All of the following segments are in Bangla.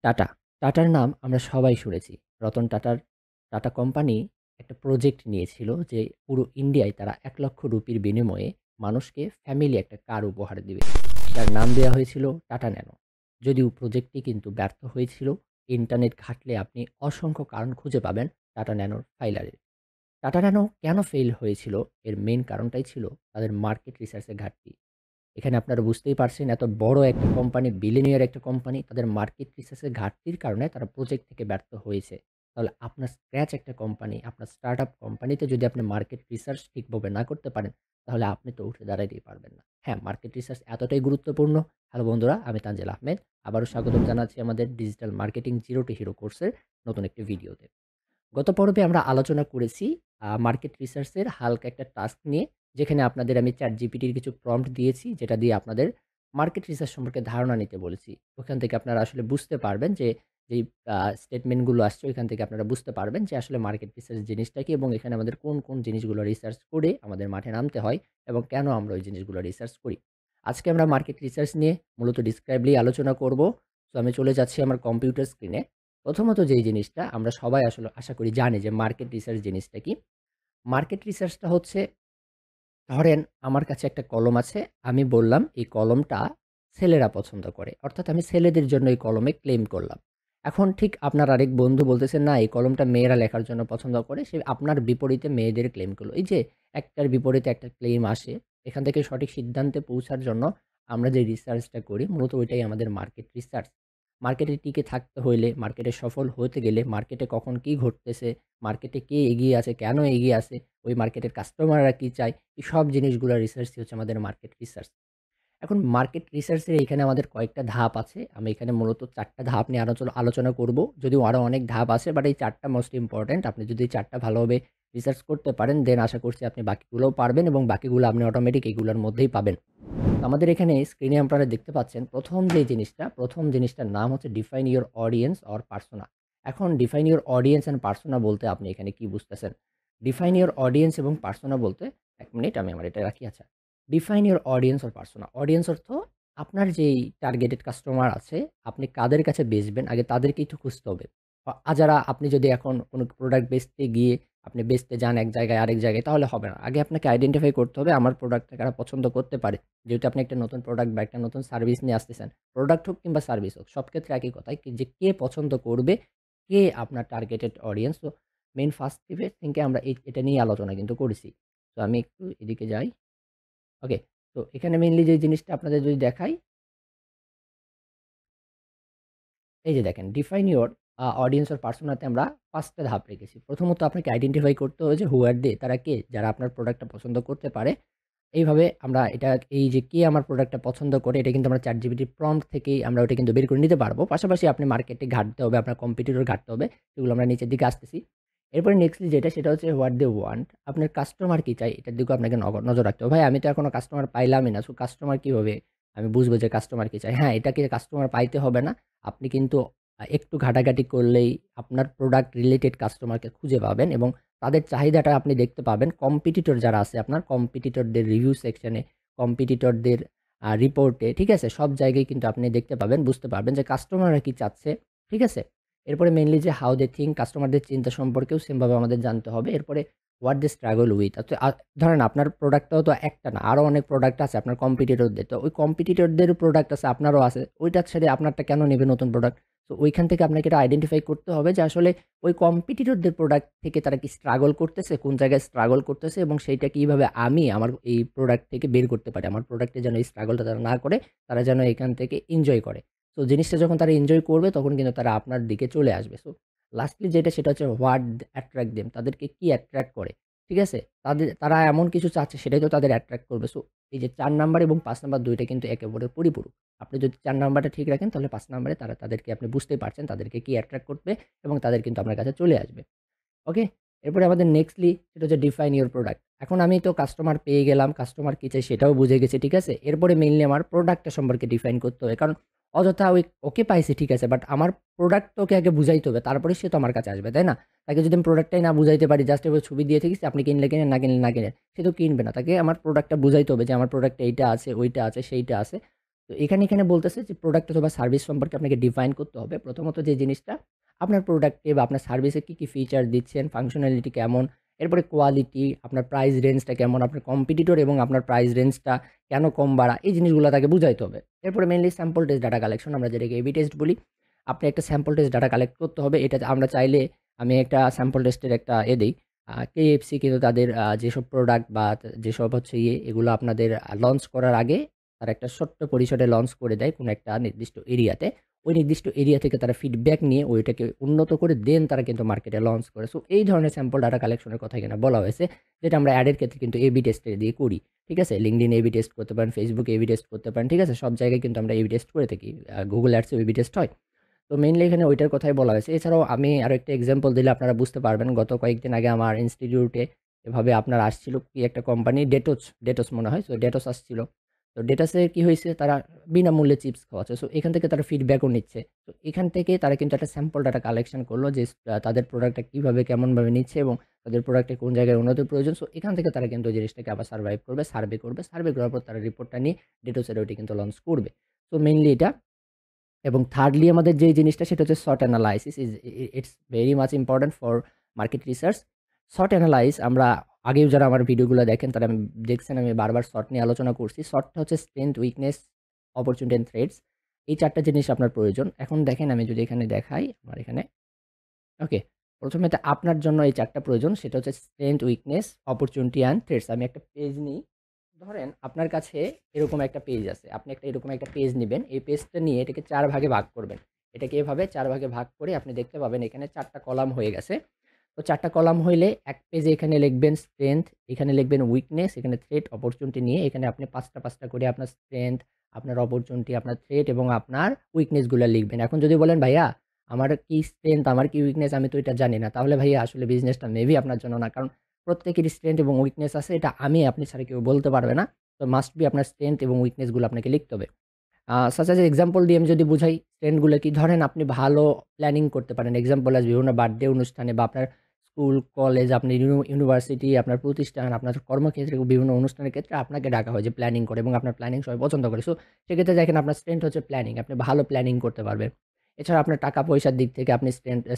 টাটা। টাটার নাম আমরা সবাই শুনেছি। রতন টাটার টাটা কোম্পানি একটা প্রজেক্ট নিয়েছিল যে পুরো ইন্ডিয়ায় তারা ৳১,০০,০০০ বিনিময়ে মানুষকে ফ্যামিলি একটা কার উপহার দিবে। সেটার নাম দেয়া হয়েছিল টাটা ন্যানো। যদিও প্রজেক্টটি কিন্তু ব্যর্থ হয়েছিল। ইন্টারনেট ঘাঁটলে আপনি অসংখ্য কারণ খুঁজে পাবেন টাটা ন্যানোর ফাইলারে। টাটা ন্যানো কেন ফেইল হয়েছিল? এর মেইন কারণটাই ছিল তাদের মার্কেট রিসার্চের ঘাটতি। এখানে আপনারা বুঝতেই পারছেন এত বড় একটা কোম্পানি, বিলিয়নিয়ার একটা কোম্পানি, তাদের মার্কেট রিসার্চের ঘাটতির কারণে তারা প্রজেক্ট থেকে ব্যর্থ হয়েছে। তাহলে আপনার স্ক্র্যাচ একটা কোম্পানি, আপনার স্টার্টআপ কোম্পানিতে যদি আপনি মার্কেট রিসার্চ ঠিকভাবে না করতে পারেন, তাহলে আপনি তো উঠে দাঁড়াইতেই পারবেন না। হ্যাঁ, মার্কেট রিসার্চ এতটাই গুরুত্বপূর্ণ। হ্যালো বন্ধুরা, আমি তানজিল আহমেদ। আবারও স্বাগতম জানাচ্ছি আমাদের digital marketing zero two hero কোর্সের নতুন একটি ভিডিওতে। গত পর্বে আমরা আলোচনা করেছি মার্কেট রিসার্চের হালকা একটা টাস্ক নিয়ে, যেখানে আপনাদের আমি ChatGPT-র কিছু প্রম্পট দিয়েছি, যেটা দিয়ে আপনাদের মার্কেট রিসার্চ সম্পর্কে ধারণা নিতে বলেছি। ওখান থেকে আপনারা আসলে বুঝতে পারবেন যে, যেই স্টেটমেন্টগুলো আসছে ওইখান থেকে আপনারা বুঝতে পারবেন যে আসলে মার্কেট রিসার্চ জিনিসটা কি এবং এখানে আমাদের কোন, কোন জিনিসগুলো রিসার্চ করে আমাদের মাঠে নামতে হয় এবং কেন আমরা ওই জিনিসগুলো রিসার্চ করি। আজকে আমরা মার্কেট রিসার্চ নিয়ে মূলত ডিসক্রাইবলি আলোচনা করব। সো আমি চলে যাচ্ছি আমার কম্পিউটার স্ক্রিনে। প্রথমত যেই জিনিসটা আমরা সবাই আসলে আশা করি জানি যে মার্কেট রিসার্চ জিনিসটা কি? মার্কেট রিসার্চটা হচ্ছে, ধরেন আমার কাছে একটা কলম আছে। আমি বললাম এই কলমটা ছেলেরা পছন্দ করে। অর্থাৎ আমি ছেলেদের জন্য এই কলমে ক্লেইম করলাম। এখন ঠিক আপনার আরেক বন্ধু বলতেছে, "না, এই কলমটা মেয়েরা লেখার জন্য পছন্দ করে।" সে আপনার বিপরীতে মেয়েদের ক্লেইম করলো। এই যে একটার বিপরীতে একটা ক্লেইম আসে, এখান থেকে সঠিক সিদ্ধান্তে পৌঁছার জন্য আমরা যে রিসার্চটা করি মূলত ওইটাই আমাদের মার্কেট রিসার্চ। মার্কেটে টিকে থাকতে হইলে, মার্কেটে সফল হতে গেলে, মার্কেটে কখন কি ঘটতেছে, মার্কেটে কে এগিয়ে আছে, কেন এগিয়ে আছে, ওই মার্কেটের কাস্টমাররা কি চায়, এই সব জিনিসগুলা রিসার্চই হচ্ছে আমাদের মার্কেট রিসার্চ। এখন মার্কেট রিসার্চের এখানে আমাদের কয়েকটা ধাপ আছে। আমি এখানে মূলত ৪ টা ধাপ নিয়ে আলোচনা করব। যদিও আরো অনেক ধাপ আছে, বাট এই ৪ টা মোস্ট ইম্পোর্টেন্ট। আপনি যদি এই ৪ টা ভালোভাবে রিসার্চ করতে পারেন, দেন আশা করছি আপনি বাকিগুলোও পারবেন এবং বাকিগুলো আপনি অটোমেটিক এগুলোর মধ্যেই পাবেন। তো আমাদের এখানে স্ক্রিনে আপনারা দেখতে পাচ্ছেন প্রথম জিনিসটার নাম হচ্ছে define your audience or persona. এখন define your audience and persona বলতে আপনি এখানে কি বুঝতেছেন? ডিফাইন ইউর অডিয়েন্স এবং পার্সোনা বলতে ১ মিনিট আমি আমার এটা রাখি। আচ্ছা। Define your audience or persona. Audience অর্থ আপনার যেই টার্গেটেড কাস্টমার আছে, আপনি কাদের কাছে বেচবেন আগে তাদেরকেই তো খুঁজতে হবে। যারা আপনি যদি এখন কোনো প্রোডাক্ট বেচতে গিয়ে আপনি বেচতে যান এক জায়গায় আরেক জায়গায় তাহলে হবে না। আগে আপনাকে আইডেন্টিফাই করতে হবে আমার প্রোডাক্টটা কারা পছন্দ করতে পারে। যেহেতু আপনি একটা নতুন প্রোডাক্ট বা একটা নতুন সার্ভিস নিয়ে আসতেছেন। প্রোডাক্ট হোক কিংবা সার্ভিস হোক, সব ক্ষেত্রে একই কথা যে কে পছন্দ করবে, কে আপনার টার্গেটেড অডিয়েন্স। তো মেইন ফার্স্ট থিংকে আমরা এটা নিয়ে আলোচনা কিন্তু করেছি। তো আমি একটু এদিকে যাই। ওকে। তো এখানে মেইনলি যে জিনিসটা আপনাদের যদি দেখাই, এই যে দেখেন ডিফাইন ইউর অডিয়েন্স অর পার্সোনাতে আমরা ৫ টা ধাপ রেখেছি। প্রথমত আপনাকে আইডেন্টিফাই করতে হবে যে হু আর দে? তারা কে? যারা আপনার প্রোডাক্টটা পছন্দ করতে পারে। এইভাবে আমরা এটা এই যে কে আমার প্রোডাক্টটা পছন্দ করে এটা কিন্তু আমরা ChatGPT প্রম্পট থেকেই আমরা ওটা কিন্তু বের করে নিতে পারবো। পাশাপাশি আপনি মার্কেটে ঘাঁটতে হবে, আপনার কম্পিটিটর ঘাঁটতে হবে। সেগুলো আমরা নিচের দিকে আসতেছি। এরপরে নেক্সটলি যেটা সেটা হচ্ছে হোয়াট দে ওয়ান্ট। আপনার কাস্টমার কি চায় এটার দিকেও আপনাকে নজর রাখতে হবে। ভাই আমি তো এখনো কাস্টমার পাইলামই না। সো কাস্টমার কিভাবে আমি বুঝবো যে কাস্টমার কি চায়? হ্যাঁ, এটাকে কাস্টমার পাইতে হবে না। আপনি কিন্তু একটু ঘাটাঘাটি করলেই আপনার প্রোডাক্ট রিলেটেড কাস্টমারকে খুঁজে পাবেন এবং তাদের চাহিদাটা আপনি দেখতে পাবেন কম্পিটিটর যারা আছে আপনার কম্পিটিটরদের রিভিউ সেকশনে, কম্পিটিটরদের রিপোর্টে, ঠিক আছে? সব জায়গায় কিন্তু আপনি দেখতে পাবেন, বুঝতে পারবেন যে কাস্টমাররা কি চাচ্ছে, ঠিক আছে? এরপরে মেইনলি যে হাউ দে থিংক, কাস্টমারদের চিন্তা সম্পর্কেও সেমভাবে আমাদের জানতে হবে। এরপরে হোয়াট দে স্ট্রাগল উইথ। ধরেন আপনার প্রোডাক্টটাও তো একটা না, আরও অনেক প্রোডাক্ট আছে আপনার কম্পিটিটরদের। তো ওই কম্পিটিটরদেরও প্রোডাক্ট আছে, আপনারও আছে। ওইটার সাথে আপনারটা কেন নেবে নতুন প্রোডাক্ট? তো ওইখান থেকে আপনাকে এটা আইডেন্টিফাই করতে হবে যে আসলে ওই কম্পিটিটরদের প্রোডাক্ট থেকে তারা কি স্ট্রাগল করতেছে, কোন জায়গায় স্ট্রাগল করতেছে এবং সেইটা কিভাবে আমি আমার এই প্রোডাক্ট থেকে বের করতে পারি। আমার প্রোডাক্টে যেন এই স্ট্রাগলটা তারা না করে, তারা যেন এখান থেকে এনজয় করে। সো জিনিসটা যখন তারা এনজয় করবে তখন কিন্তু তারা আপনার দিকে চলে আসবে। সো লাস্টলি যেটা সেটা হচ্ছে হোয়াট অ্যাট্রাক্ট দেম, তাদেরকে কি অ্যাট্রাক্ট করে, ঠিক আছে? তারা এমন কিছু চাচ্ছে সেটাই তো তাদের অ্যাট্রাক্ট করবে। সো এই যে ৪ নাম্বার এবং ৫ নাম্বার ২ টা কিন্তু একে অপরের পরিপূরক। আপনি যদি ৪ নাম্বারটা ঠিক রাখেন তাহলে ৫ নাম্বারে তাদেরকে আপনি বুঝতেই পারছেন তাদেরকে কি অ্যাট্রাক্ট করবে এবং তাদের কিন্তু আপনার কাছে চলে আসবে। ওকে? এরপরে আমাদের নেক্সটলি সেটা হচ্ছে ডিফাইন ইউর প্রোডাক্ট। এখন আমি তো কাস্টমার পেয়ে গেলাম, কাস্টমার কি চাই সেটাও বুঝে গেছি, ঠিক আছে? এরপরে মেইনলি আমার প্রোডাক্টটা সম্পর্কে ডিফাইন করতে হবে। কারণ অযথা ওকে পাইছি ঠিক আছে, বাট আমার প্রোডাক্ট তো ওকে আগে বুঝাইতে হবে। তারপরে সে তো আমার কাছে আসবে, তাই না? তাকে যদি আমি প্রোডাক্টটাই না বুঝাইতে পারি, জাস্ট এভাবে ছবি দিয়ে থেকেছি, আপনি কিনলে কিনেন, না কিনলে না কিনেন। সে তো কিনবে না। তাকে আমার প্রোডাক্টটা বুঝাইতে হবে যে আমার প্রোডাক্টে এইটা আছে, ওইটা আছে, সেইটা আছে। তো এখানে বলতেছে যে প্রোডাক্ট অথবা সার্ভিস সম্পর্কে আপনাকে ডিফাইন করতে হবে। প্রথমত যে জিনিসটা আপনার প্রোডাক্টে বা আপনার সার্ভিসে কি ফিচার দিচ্ছেন, ফাংশনালিটি কেমন, এরপরে কোয়ালিটি, আপনার প্রাইস রেঞ্জটা কেমন, আপনার কম্পিটিটর এবং আপনার প্রাইস রেঞ্জটা কেন কম বাড়া, এই জিনিসগুলো তাকে বুঝাইতে হবে। এরপরে mainly sample test data collection, আমরা যেটাকে এবি টেস্ট বলি। আপনি একটা স্যাম্পল টেস্ট ডাটা কালেক্ট করতে হবে। এটা আমরা চাইলে আমি একটা স্যাম্পল টেস্টের একটা দেই। KFC কিন্তু তাদের যেসব প্রোডাক্ট বা যেসব হচ্ছে এগুলো আপনাদের লঞ্চ করার আগে তারা একটা ছোট্ট পরিসরে লঞ্চ করে দেয় কোনো একটা নির্দিষ্ট এরিয়াতে। ওই নির্দিষ্ট এরিয়া থেকে তারা ফিডব্যাক নিয়ে ওইটাকে উন্নত করে দেন তারা কিন্তু মার্কেটে লঞ্চ করে। সো এই ধরনের স্যাম্পল ডাটা কালেকশনের কথা এখানে বলা হয়েছে, যেটা আমরা অ্যাডের ক্ষেত্রে কিন্তু এবি টেস্টের দিয়ে করি। ঠিক আছে? LinkedIn এবি টেস্ট করতে পারেন, Facebook এবি টেস্ট করতে পারেন। ঠিক আছে? সব জায়গায় কিন্তু আমরা এবি টেস্ট করে থাকি। Google Ads এও এবি টেস্ট হয়। তো মেইনলি এখানে ওইটার কথাই বলা হয়েছে। এছাড়াও আমি আরো একটা এক্সাম্পল দিলে আপনারা বুঝতে পারবেন। গত কয়েকদিন আগে আমার ইনস্টিটিউটে এভাবে আপনার আসছিল কি একটা কোম্পানি ডেটোস মনে হয়। সো ডেটোস আসছিল। তো ডেটাসে কি হইছে, তারা বিনামূল্যে চিপস খাওয়াচ্ছে। সো এখান থেকে তারা ফিডব্যাকও নিচ্ছে। তো এখান থেকে তারা কিন্তু একটা স্যাম্পল ডাটা কালেকশন করলো যে তাদের প্রোডাক্টটা কিভাবে কেমনভাবে নিচ্ছে এবং তাদের প্রোডাক্টে কোন জায়গায় উন্নতির প্রয়োজন। সো এখান থেকে তারা কিন্তু ওই জিনিসটাকে আবার সার্ভাইভ করবে, সার্ভে করবে। সার্ভে করার পর তারা রিপোর্টটা নিয়ে ডেটোসের ওইটা কিন্তু লঞ্চ করবে। সো মেইনলি এটা। এবং থার্ডলি আমাদের যেই জিনিসটা সেটা হচ্ছে SWOT analysis it's very much important for market research. SWOT analyse আমরা আগেও যারা আমার ভিডিওগুলো দেখেন তারা দেখছেন আমি বারবার SWOT নিয়ে আলোচনা করছি। SWOTটা হচ্ছে strength, weakness, opportunity and threats. এই ৪ টা জিনিস আপনার প্রয়োজন। এখন দেখেন আমি যদি এখানে দেখাই আমার এখানে, ওকে। প্রথমে তো আপনার জন্য এই ৪ টা প্রয়োজন। সেটা হচ্ছে strength, weakness, opportunity and threats. আমি একটা পেজ নিই। ধরেন আপনার কাছে এরকম একটা পেজ আছে। আপনি এরকম একটা পেজ নিবেন। এই পেজটা নিয়ে এটাকে ৪ ভাগে ভাগ করবেন। এটাকে এভাবে ৪ ভাগে ভাগ করে আপনি দেখতে পাবেন এখানে ৪ টা কলাম হয়ে গেছে। তো ৪ টা কলাম হইলে এক পেজে এখানে লিখবেন স্ট্রেংথ, এখানে লিখবেন উইকনেস, এখানে থ্রেট, অপরচুনিটি নিয়ে এখানে আপনি ৫ টা করে আপনার স্ট্রেংথ, আপনার অপরচুনিটি, আপনার থ্রেট এবং আপনার উইকনেস গুলা লিখবেন। এখন যদি বলেন ভাইয়া আমার কি স্ট্রেংথ, আমার কি উইকনেস আমি তো এটা জানি না। তাহলে ভাইয়া আসলে বিজনেসটা মেবি আপনার জন্য না। কারণ প্রত্যেকেরই স্ট্রেংথ এবং উইকনেস আছে। এটা আপনি ছাড়া কেউ বলতে পারবে না। তো মাস্ট বি আপনার স্ট্রেংথ এবং উইকনেস গুলো আপনাকে লিখতে হবে। সাচ অ্যাজ এক্সাম্পল দিয়ে আমি যদি বুঝাই ট্রেন্ড গুলো কি, ধরেন আপনি ভালো প্ল্যানিং করতে পারেন। এক্সাম্পল আস বিভিন্ন বার্থডে অনুষ্ঠানে বা আপনার স্কুল, কলেজ, আপনি ইউনিভার্সিটি, আপনার প্রতিষ্ঠান, আপনার কর্মক্ষেত্রে বিভিন্ন অনুষ্ঠানের ক্ষেত্রে আপনাকে ডাকা হয় যে প্ল্যানিং করে এবং আপনার প্ল্যানিং সবাই পছন্দ করে। সো সেক্ষেত্রে দেখেন আপনার স্ট্রেংথ হচ্ছে প্ল্যানিং। আপনি ভালো প্ল্যানিং করতে পারবেন। এছাড়া আপনার টাকা পয়সার দিক থেকে আপনি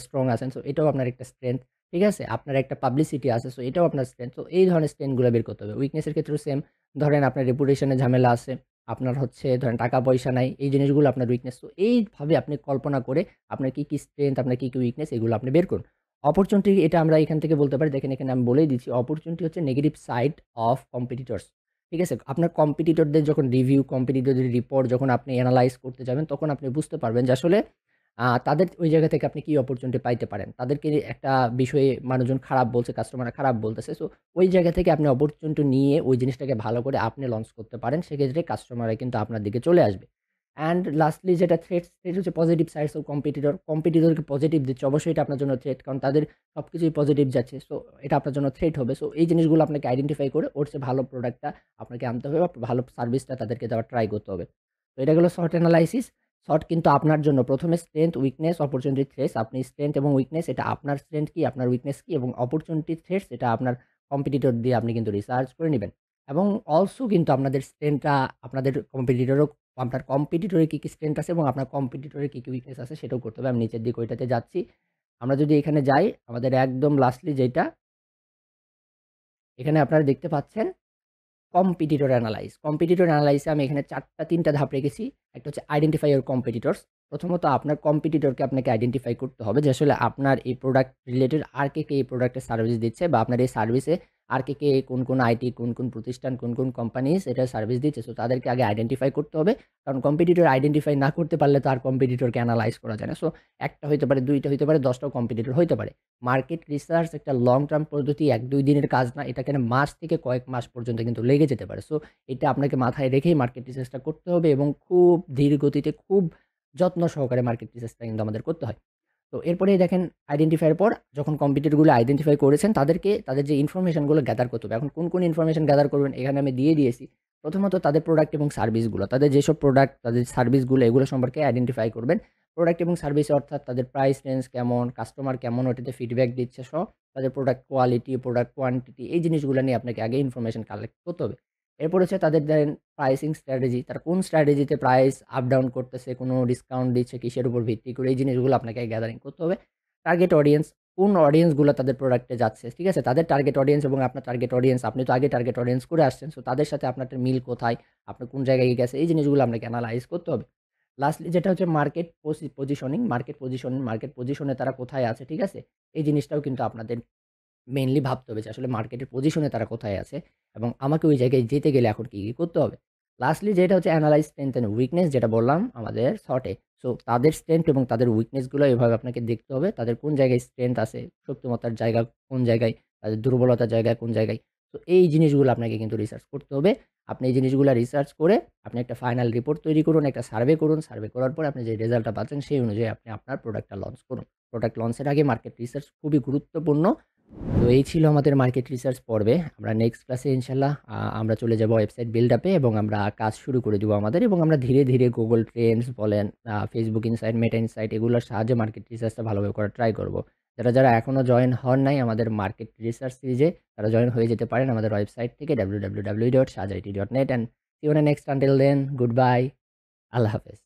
স্ট্রং আছেন। সো এটাও আপনার একটা স্ট্রেংথ। ঠিক আছে? আপনার একটা পাবলিসিটি আছে। সো এটাও আপনার স্ট্রেংথ। সো এই ধরনের স্ট্রেংথ গুলো বের করতে হবে। উইকনেস এর ক্ষেত্রেও সেম। ধরেন আপনার রেপুটেশনে ঝামেলা আছে। আপনার হচ্ছে ধরেন টাকা-পয়সা নাই। এই জিনিসগুলো আপনার উইকনেস। তো এইভাবে আপনি কল্পনা করে আপনার কি স্ট্রেংথ, আপনার কি উইকনেস এগুলো আপনি বের করুন। অপরচুনিটি এটা আমরা এখান থেকে বলতে পারি। দেখেন এখানে আমি বলেই দিচ্ছি। অপরচুনিটি হচ্ছে নেগেটিভ সাইড অফ কম্পিটিটরস। ঠিক আছে? আপনার কম্পিটিটরদের যখন রিভিউ, কম্পিটিটরদের রিপোর্ট যখন আপনি এনালাইজ করতে যাবেন তখন আপনি বুঝতে পারবেন যে আসলে তাদের ওই জায়গা থেকে আপনি কি অপরচুনিটি পাইতে পারেন। তাদেরকে একটা বিষয়ে মানুষজন খারাপ বলছে, কাস্টমাররা খারাপ বলতেছে। সো ওই জায়গা থেকে আপনি অপরচুনিটি নিয়ে ওই জিনিসটাকে ভালো করে আপনি লঞ্চ করতে পারেন। সেক্ষেত্রে কাস্টমাররা কিন্তু আপনার দিকে চলে আসবে। অ্যান্ড লাস্টলি যেটা থ্রেট হচ্ছে পজিটিভ সাইডস অফ কম্পিটিটর। কম্পিটিটরকে পজিটিভ দিচ্ছে। অবশ্যই এটা আপনার জন্য থ্রেট। কারণ তাদের সবকিছুই পজিটিভ যাচ্ছে। সো এটা আপনার জন্য থ্রেট হবে। সো এই জিনিসগুলো আপনাকে আইডেন্টিফাই করে ওর চেয়ে ভালো প্রোডাক্টটা আপনাকে আনতে হবে বা ভালো সার্ভিসটা তাদেরকে দেওয়ার ট্রাই করতে হবে। তো এটা গেল শর্ট এনালাইসিস। শর্ট কিন্তু আপনার জন্য প্রথমে স্ট্রেংথ, উইকনেস, অপরচুনিটি, থ্রেটস। আপনি স্ট্রেংথ এবং উইকনেস এটা আপনার স্ট্রেংথ কি, আপনার উইকনেস কি এবং অপরচুনিটি, থ্রেটস এটা আপনার কম্পিটিটর দিয়ে আপনি কিন্তু রিসার্চ করে নিবেন। এবং অলসো কিন্তু আপনাদের স্ট্রেংথটা আপনাদের আপনার কম্পিটিটরের কি স্ট্রেংথ আছে এবং আপনার কম্পিটিটরের কি উইকনেস আছে সেটাও করতে হবে। আমি নিচের দিকে ওইটাতে যাচ্ছি। আমরা যদি এখানে যাই, আমাদের একদম লাস্টলি যেটা, এখানে আপনারা দেখতে পাচ্ছেন কম্পিটিটর অ্যানালাইজ। কম্পিটিটর অ্যানালাইসে আমি এখানে ৩ টা ধাপ রেখেছি। একটা হচ্ছে আইডেন্টিফাই ইওর কম্পিটিটরস। প্রথমত আপনার কম্পিটিটরকে আপনাকে আইডেন্টিফাই করতে হবে যে আসলে আপনার এই প্রোডাক্ট রিলেটেড আর কে এই প্রোডাক্টের সার্ভিস দিচ্ছে বা আপনার এই সার্ভিসে আর কে কোন আইটি, কোন প্রতিষ্ঠান, কোন কোম্পানিজ এটার সার্ভিস দিচ্ছে। সো তাদেরকে আগে আইডেন্টিফাই করতে হবে। কারণ কম্পিটিটর আইডেন্টিফাই না করতে পারলে তো আর কম্পিটিটরকে এনালাইজ করা যায় না। সো ১ টা হইতে পারে, ২ টা হইতে পারে, ১০ টাও কম্পিটিটর হইতে পারে। মার্কেট রিসার্চ একটা লং টার্ম পদ্ধতি, ১-২ দিনের কাজ না। এটা এখানে মাস থেকে কয়েক মাস পর্যন্ত কিন্তু লেগে যেতে পারে। সো এটা আপনাকে মাথায় রেখেই মার্কেট রিসার্চটা করতে হবে এবং খুব ধীর গতিতে, খুব যত্ন সহকারে মার্কেট রিসার্চটা কিন্তু আমাদের করতে হয়। তো এরপরেই দেখেন আইডেন্টিফাইয়ের পর যখন কম্পিটিটরগুলো আইডেন্টিফাই করেছেন তাদেরকে তাদের যে ইনফরমেশনগুলো গ্যাদার করতে হবে। এখন কোন ইনফরমেশন গ্যাদার করবেন এখানে আমি দিয়ে দিয়েছি। প্রথমত তাদের প্রোডাক্ট এবং সার্ভিসগুলো। তাদের যেসব প্রোডাক্ট, তাদের সার্ভিসগুলো এগুলো সম্পর্কে আইডেন্টিফাই করবেন। প্রোডাক্ট এবং সার্ভিস অর্থাৎ তাদের প্রাইস রেঞ্জ কেমন, কাস্টমার কেমন ওটাতে ফিডব্যাক দিচ্ছে সহ তাদের প্রোডাক্ট কোয়ালিটি, প্রোডাক্ট কোয়ান্টিটি এই জিনিসগুলো নিয়ে আপনাকে আগে ইনফরমেশন কালেক্ট করতে হবে। এরপর হচ্ছে তাদের দেন প্রাইসিং স্ট্র্যাটেজি। তারা কোন স্ট্র্যাটেজিতে প্রাইস আপ ডাউন করতেছে, কোনো ডিসকাউন্ট দিচ্ছে, কিসের উপর ভিত্তি করে, এই জিনিসগুলো আপনাকে গ্যাদারিং করতে হবে। টার্গেট অডিয়েন্স, কোন অডিয়েন্সগুলো তাদের প্রোডাক্টে যাচ্ছে, ঠিক আছে? তাদের টার্গেট অডিয়েন্স এবং আপনার টার্গেট অডিয়েন্স, আপনি তো আগে টার্গেট অডিয়েন্স করে আসছেন। সো তাদের সাথে আপনার মিল কোথায়, আপনার কোন জায়গায় গেছে, এই জিনিসগুলো আপনাকে এনালাইজ করতে হবে। লাস্টলি যেটা হচ্ছে মার্কেট পজিশনিং, মার্কেট পজিশনে তারা কোথায় আছে, ঠিক আছে? এই জিনিসটাও কিন্তু আপনাদের মেইনলি ভাবতে হবে যে আসলে মার্কেটের পজিশনে তারা কোথায় আছে এবং আমাকে ওই জায়গায় যেতে গেলে এখন কি, কি করতে হবে? লাস্টলি যেটা হচ্ছে এনালাইজ স্ট্রেংথ এন্ড উইকনেস, যেটা বললাম আমাদের শর্টে। সো তাদের স্ট্রেংথ এবং তাদের উইকনেস গুলো এভাবে আপনাকে দেখতে হবে। তাদের কোন জায়গায় স্ট্রেংথ আছে, শক্তিমত্তার জায়গা কোন জায়গায়, তাদের দুর্বলতার জায়গা কোন জায়গায়। তো এই জিনিসগুলো আপনাকে কিন্তু রিসার্চ করতে হবে। আপনি এই জিনিসগুলো রিসার্চ করে আপনি একটা ফাইনাল রিপোর্ট তৈরি করুন, একটা সার্ভে করুন। সার্ভে করার পরে আপনি যে রেজাল্টটা পাচ্ছেন সেই অনুযায়ী আপনি আপনার প্রোডাক্টটা লঞ্চ করুন। প্রোডাক্ট লঞ্চের আগে মার্কেট রিসার্চ খুবই গুরুত্বপূর্ণ। তো এই ছিল আমাদের মার্কেট রিসার্চ পর্বে। আমরা নেক্সট ক্লাসে ইনশাল্লাহ আমরা চলে যাব ওয়েবসাইট বিল্ড আপে এবং আমরা কাজ শুরু করে দিব আমাদের, এবং আমরা ধীরে ধীরে গুগল ট্রেন্ডস বলেন, ফেসবুক ইনসাইট, মেটা ইনসাইট, এগুলোর সাহায্যে মার্কেট রিসার্চটা ভালোভাবে করার ট্রাই করব। যারা যারা এখনও জয়েন হন নাই আমাদের মার্কেট রিসার্চ সিরিজে, তারা জয়েন হয়ে যেতে পারেন আমাদের ওয়েবসাইট থেকে www.shazitstudentstory.net, and see you on the next. Until then, goodbye, আল্লাহ হাফেজ।